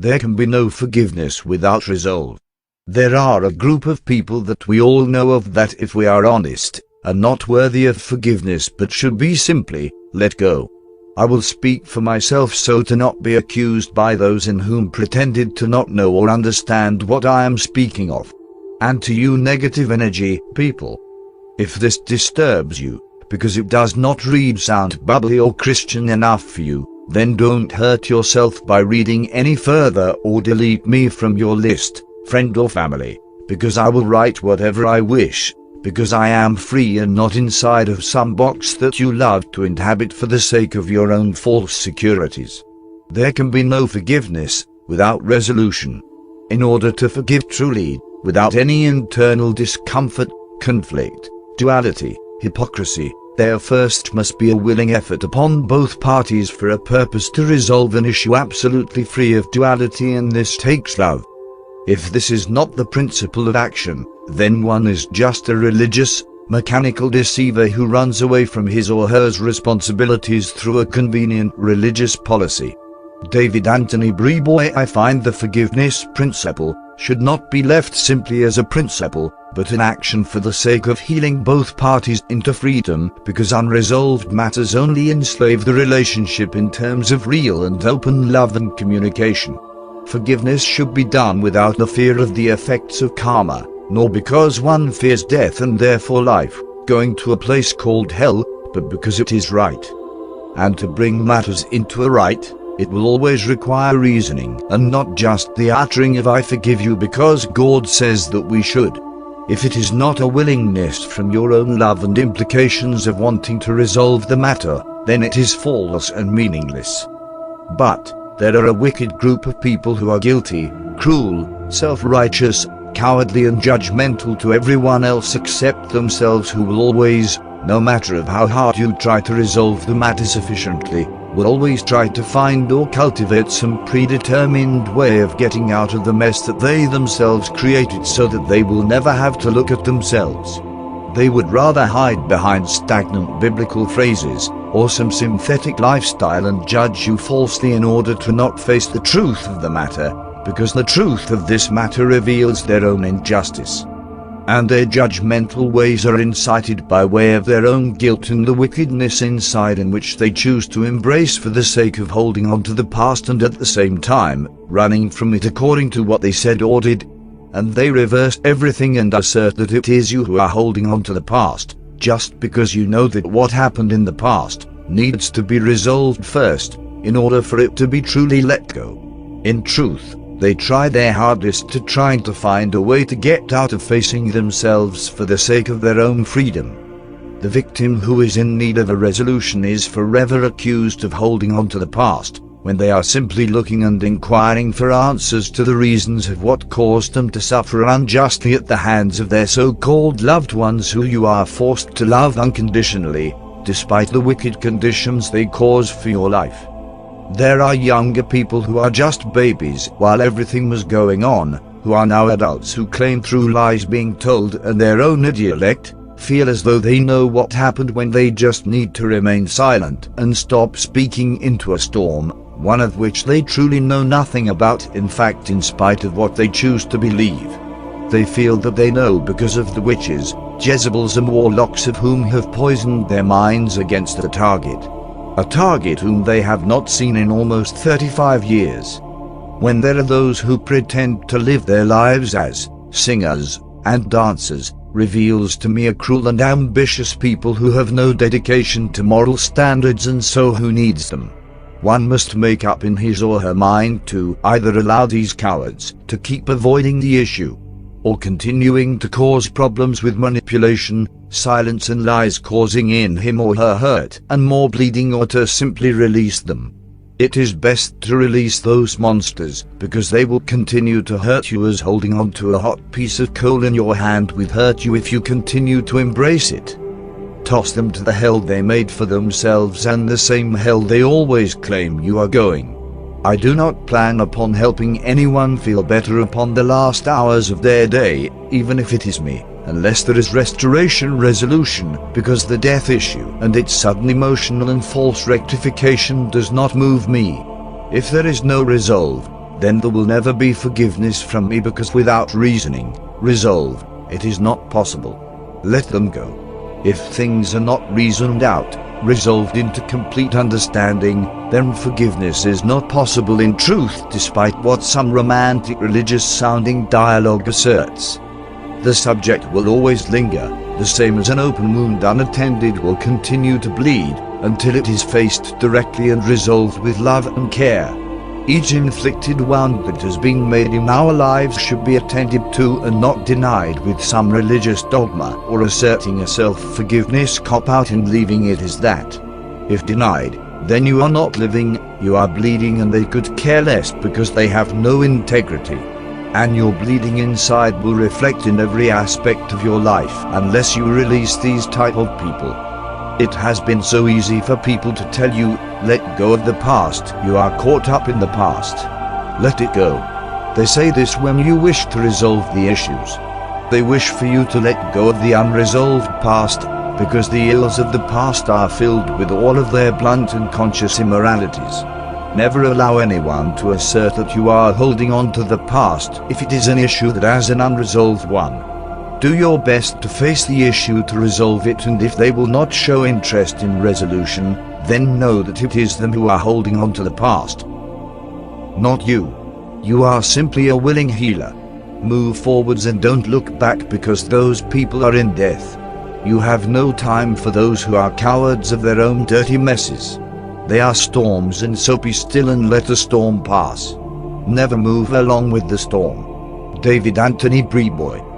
There can be no forgiveness without resolve. There are a group of people that we all know of that, if we are honest, are not worthy of forgiveness but should be simply let go. I will speak for myself so to not be accused by those in whom pretended to not know or understand what I am speaking of. And to you negative energy people, if this disturbs you, because it does not read sound bubbly or Christian enough for you, then don't hurt yourself by reading any further or delete me from your list, friend or family, because I will write whatever I wish, because I am free and not inside of some box that you love to inhabit for the sake of your own false securities. There can be no forgiveness without resolution. In order to forgive truly, without any internal discomfort, conflict, duality, hypocrisy, there first must be a willing effort upon both parties for a purpose to resolve an issue absolutely free of duality, and this takes love. If this is not the principle of action, then one is just a religious, mechanical deceiver who runs away from his or her responsibilities through a convenient religious policy. David Anthony Brayboy. I find the forgiveness principle should not be left simply as a principle, but an action for the sake of healing both parties into freedom, because unresolved matters only enslave the relationship in terms of real and open love and communication. Forgiveness should be done without the fear of the effects of karma, nor because one fears death and therefore life, going to a place called hell, but because it is right. And to bring matters into a right, it will always require reasoning, and not just the uttering of I forgive you because God says that we should. If it is not a willingness from your own love and implications of wanting to resolve the matter, then it is false and meaningless. But there are a wicked group of people who are guilty, cruel, self-righteous, cowardly and judgmental to everyone else except themselves, who will always, no matter of how hard you try to resolve the matter sufficiently, will always try to find or cultivate some predetermined way of getting out of the mess that they themselves created, so that they will never have to look at themselves. They would rather hide behind stagnant biblical phrases, or some synthetic lifestyle, and judge you falsely in order to not face the truth of the matter, because the truth of this matter reveals their own injustice. And their judgmental ways are incited by way of their own guilt and the wickedness inside, in which they choose to embrace for the sake of holding on to the past and at the same time running from it according to what they said or did. And they reverse everything and assert that it is you who are holding on to the past, just because you know that what happened in the past needs to be resolved first, in order for it to be truly let go. In truth, they try their hardest to trying to find a way to get out of facing themselves for the sake of their own freedom. The victim who is in need of a resolution is forever accused of holding on to the past, when they are simply looking and inquiring for answers to the reasons of what caused them to suffer unjustly at the hands of their so-called loved ones, who you are forced to love unconditionally, despite the wicked conditions they cause for your life. There are younger people who are just babies while everything was going on, who are now adults, who claim through lies being told and their own intellect, feel as though they know what happened when they just need to remain silent and stop speaking into a storm, one of which they truly know nothing about. In fact, in spite of what they choose to believe, they feel that they know because of the witches, Jezebels and warlocks of whom have poisoned their minds against a target whom they have not seen in almost 35 years. When there are those who pretend to live their lives as singers and dancers, reveals to me a cruel and ambitious people who have no dedication to moral standards, and so who needs them. One must make up in his or her mind to either allow these cowards to keep avoiding the issue, or continuing to cause problems with manipulation, silence and lies, causing in him or her hurt and more bleeding, or to simply release them. It is best to release those monsters, because they will continue to hurt you, as holding on to a hot piece of coal in your hand will hurt you if you continue to embrace it. Toss them to the hell they made for themselves, and the same hell they always claim you are going. I do not plan upon helping anyone feel better upon the last hours of their day, even if it is me, unless there is restoration resolution, because the death issue and its sudden emotional and false rectification does not move me. If there is no resolve, then there will never be forgiveness from me, because without reasoning, resolve, it is not possible. Let them go. If things are not reasoned out, resolved into complete understanding, then forgiveness is not possible in truth, despite what some romantic religious-sounding dialogue asserts. The subject will always linger, the same as an open wound unattended will continue to bleed, until it is faced directly and resolved with love and care. Each inflicted wound that has been made in our lives should be attended to and not denied with some religious dogma or asserting a self-forgiveness cop-out and leaving it as that. If denied, then you are not living, you are bleeding, and they could care less because they have no integrity. And your bleeding inside will reflect in every aspect of your life unless you release these type of people. It has been so easy for people to tell you, let go of the past, you are caught up in the past. Let it go. They say this when you wish to resolve the issues. They wish for you to let go of the unresolved past, because the ills of the past are filled with all of their blunt and conscious immoralities. Never allow anyone to assert that you are holding on to the past if it is an issue that has an unresolved one. Do your best to face the issue to resolve it, and if they will not show interest in resolution, then know that it is them who are holding on to the past. Not you. You are simply a willing healer. Move forwards and don't look back, because those people are in death. You have no time for those who are cowards of their own dirty messes. They are storms, and so be still and let the storm pass. Never move along with the storm. David Anthony Brayboy.